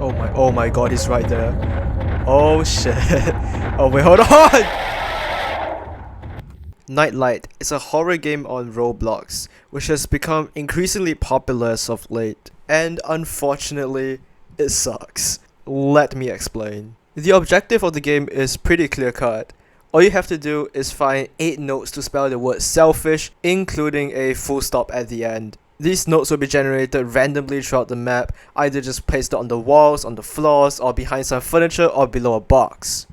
Oh my god, he's right there. Oh shit. Oh wait, hold on! Nightlight is a horror game on Roblox, which has become increasingly popular as of late. And unfortunately, it sucks. Let me explain. The objective of the game is pretty clear cut. All you have to do is find 8 notes to spell the word selfish, including a full stop at the end. These notes will be generated randomly throughout the map, either just placed on the walls, on the floors, or behind some furniture or below a box.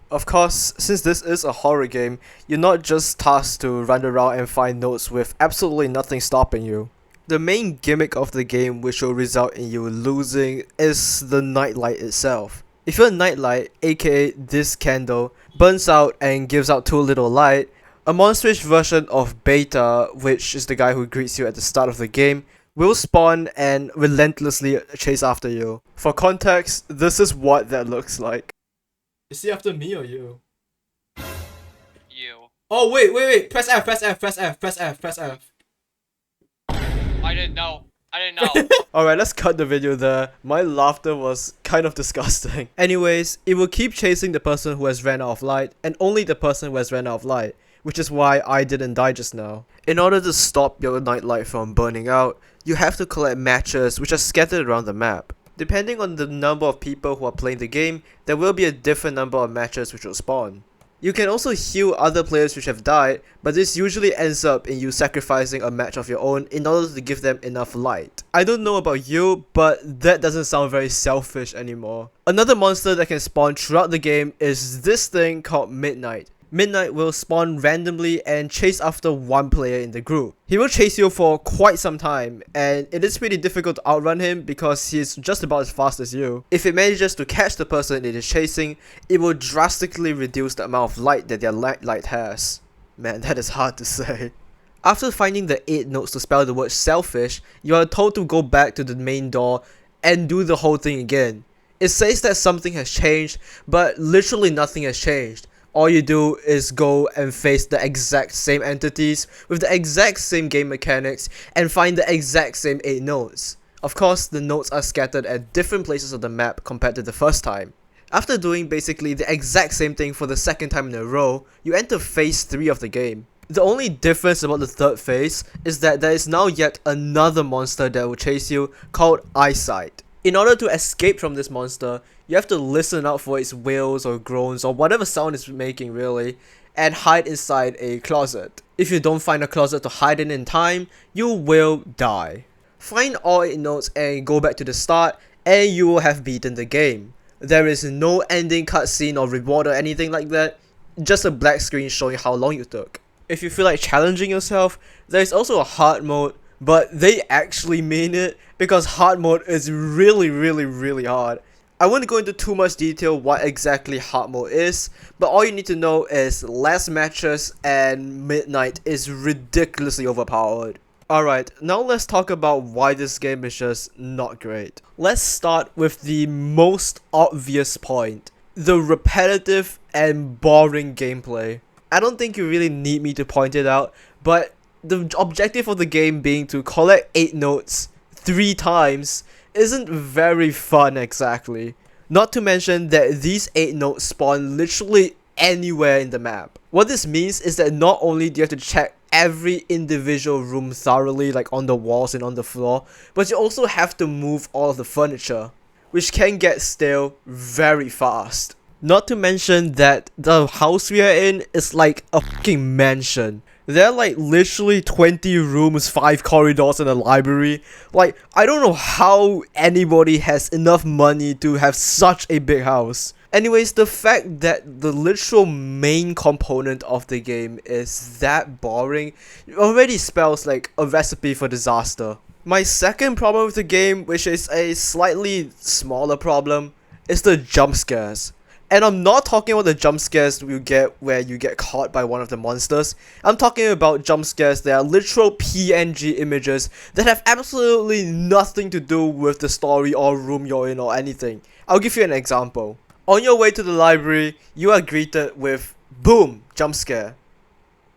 Of course, since this is a horror game, you're not just tasked to run around and find notes with absolutely nothing stopping you. The main gimmick of the game, which will result in you losing, is the nightlight itself. If your nightlight, aka this candle, burns out and gives out too little light, a monsterish version of Beta, which is the guy who greets you at the start of the game, will spawn and relentlessly chase after you. For context, this is what that looks like. Is he after me or you? You. Oh wait, press F, press F, press F, press F, press F. I didn't know. Alright, let's cut the video there. My laughter was kind of disgusting. Anyways, it will keep chasing the person who has ran out of light, and only the person who has ran out of light, which is why I didn't die just now. In order to stop your nightlight from burning out, you have to collect matches which are scattered around the map. Depending on the number of people who are playing the game, there will be a different number of matches which will spawn. You can also heal other players which have died, but this usually ends up in you sacrificing a match of your own in order to give them enough light. I don't know about you, but that doesn't sound very selfish anymore. Another monster that can spawn throughout the game is this thing called Midnight. Midnight will spawn randomly and chase after one player in the group. He will chase you for quite some time, and it is pretty difficult to outrun him because he's just about as fast as you. If it manages to catch the person it is chasing, it will drastically reduce the amount of light that their light has. Man, that is hard to say. After finding the 8 notes to spell the word selfish, you are told to go back to the main door and do the whole thing again. It says that something has changed, but literally nothing has changed. All you do is go and face the exact same entities with the exact same game mechanics and find the exact same 8 notes. Of course, the notes are scattered at different places of the map compared to the first time. After doing basically the exact same thing for the second time in a row, you enter phase 3 of the game. The only difference about the third phase is that there is now yet another monster that will chase you called Eyesight. In order to escape from this monster, you have to listen out for its wails or groans or whatever sound it's making really, and hide inside a closet. If you don't find a closet to hide in time, you will die. Find all 8 notes and go back to the start, and you will have beaten the game. There is no ending cutscene or reward or anything like that, just a black screen showing how long you took. If you feel like challenging yourself, there is also a hard mode, but they actually mean it because hard mode is really hard. I won't go into too much detail what exactly hard mode is, but all you need to know is less matches and Midnight is ridiculously overpowered. Alright, now let's talk about why this game is just not great. Let's start with the most obvious point, the repetitive and boring gameplay. I don't think you really need me to point it out, but the objective of the game being to collect 8 notes 3 times isn't very fun exactly. Not to mention that these 8 notes spawn literally anywhere in the map. What this means is that not only do you have to check every individual room thoroughly, like on the walls and on the floor, but you also have to move all of the furniture, which can get stale very fast. Not to mention that the house we are in is like a fucking mansion. There are like literally 20 rooms, 5 corridors and a library. Like, I don't know how anybody has enough money to have such a big house. Anyways, the fact that the literal main component of the game is that boring already spells like a recipe for disaster. My second problem with the game, which is a slightly smaller problem, is the jump scares. And I'm not talking about the jump scares you get where you get caught by one of the monsters. I'm talking about jump scares that are literal PNG images that have absolutely nothing to do with the story or room you're in or anything. I'll give you an example. On your way to the library, you are greeted with boom, jump scare.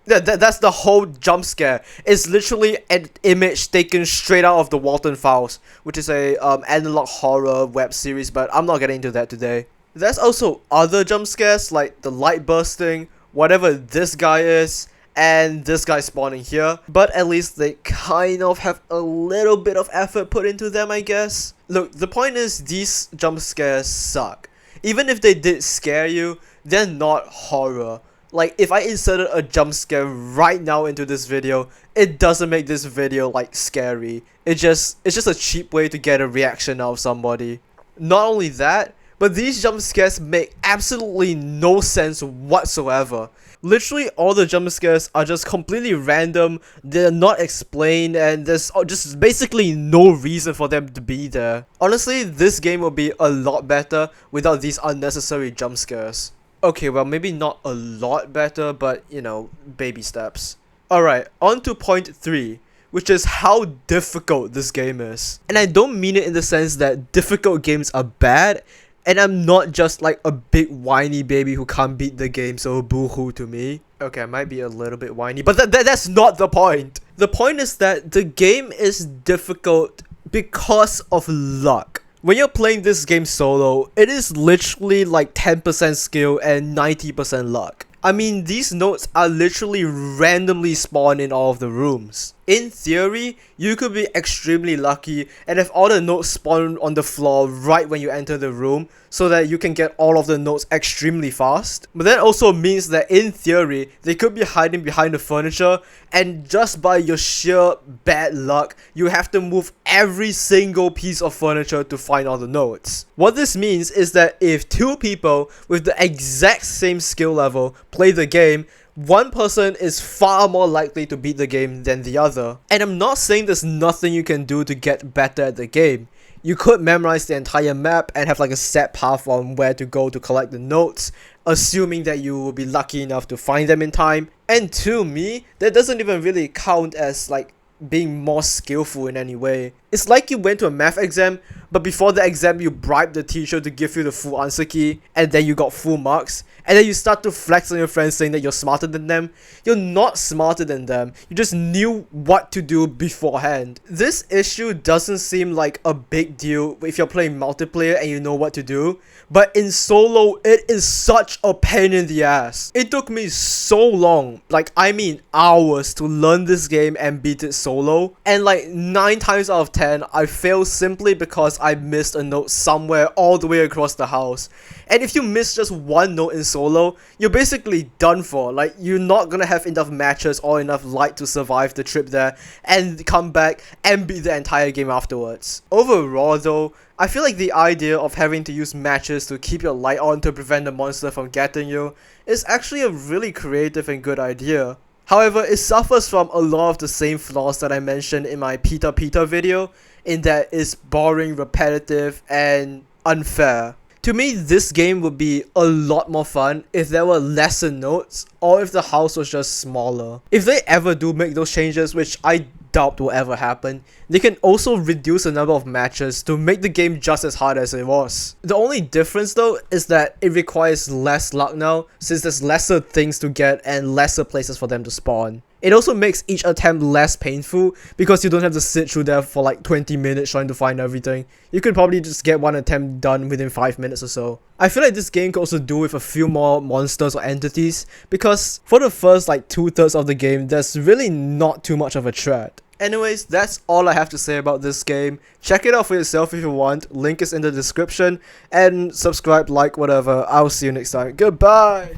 That's the whole jump scare. It's literally an image taken straight out of the Walton Files, which is a analog horror web series, but I'm not getting into that today. There's also other jump scares like the light bursting, whatever this guy is, and this guy spawning here, but at least they kind of have a little bit of effort put into them, I guess. Look, the point is these jump scares suck. Even if they did scare you, they're not horror. Like, if I inserted a jump scare right now into this video, it doesn't make this video like scary. It's just a cheap way to get a reaction out of somebody. Not only that, but these jump scares make absolutely no sense whatsoever. Literally all the jump scares are just completely random, they're not explained, and there's just basically no reason for them to be there. Honestly, this game would be a lot better without these unnecessary jump scares. Okay, well, maybe not a lot better, but you know, baby steps. Alright, on to point 3, which is how difficult this game is. And I don't mean it in the sense that difficult games are bad, and I'm not just like a big whiny baby who can't beat the game, so boo-hoo to me. Okay, I might be a little bit whiny, but that's not the point. The point is that the game is difficult because of luck. When you're playing this game solo, it is literally like 10% skill and 90% luck. I mean, these notes are literally randomly spawned in all of the rooms. In theory, you could be extremely lucky and have all the notes spawn on the floor right when you enter the room so that you can get all of the notes extremely fast. But that also means that in theory, they could be hiding behind the furniture, and just by your sheer bad luck, you have to move every single piece of furniture to find all the notes. What this means is that if two people with the exact same skill level play the game, one person is far more likely to beat the game than the other. And I'm not saying there's nothing you can do to get better at the game. You could memorize the entire map and have like a set path on where to go to collect the notes, assuming that you will be lucky enough to find them in time. And to me, that doesn't even really count as like being more skillful in any way. It's like you went to a math exam, but before the exam you bribed the teacher to give you the full answer key, and then you got full marks, and then you start to flex on your friends saying that you're smarter than them. You're not smarter than them, you just knew what to do beforehand. This issue doesn't seem like a big deal if you're playing multiplayer and you know what to do, but in solo it is such a pain in the ass. It took me so long, like I mean hours, to learn this game and beat it solo, and like 9 times out of 10 I failed simply because I missed a note somewhere all the way across the house. And if you miss just one note in solo, you're basically done for. Like, you're not gonna have enough matches or enough light to survive the trip there and come back and beat the entire game afterwards. Overall though, I feel like the idea of having to use matches to keep your light on to prevent the monster from getting you is actually a really creative and good idea. However, it suffers from a lot of the same flaws that I mentioned in my Peter video, in that it's boring, repetitive, and unfair. To me, this game would be a lot more fun if there were lesser notes, or if the house was just smaller. If they ever do make those changes, which I doubt will ever happen, they can also reduce the number of matches to make the game just as hard as it was. The only difference though is that it requires less luck now, since there's lesser things to get and lesser places for them to spawn. It also makes each attempt less painful because you don't have to sit through there for like 20 minutes trying to find everything. You could probably just get one attempt done within 5 minutes or so. I feel like this game could also do with a few more monsters or entities, because for the first like 2/3 of the game, there's really not too much of a threat. Anyways, that's all I have to say about this game. Check it out for yourself if you want, link is in the description, and subscribe, like, whatever. I'll see you next time. Goodbye!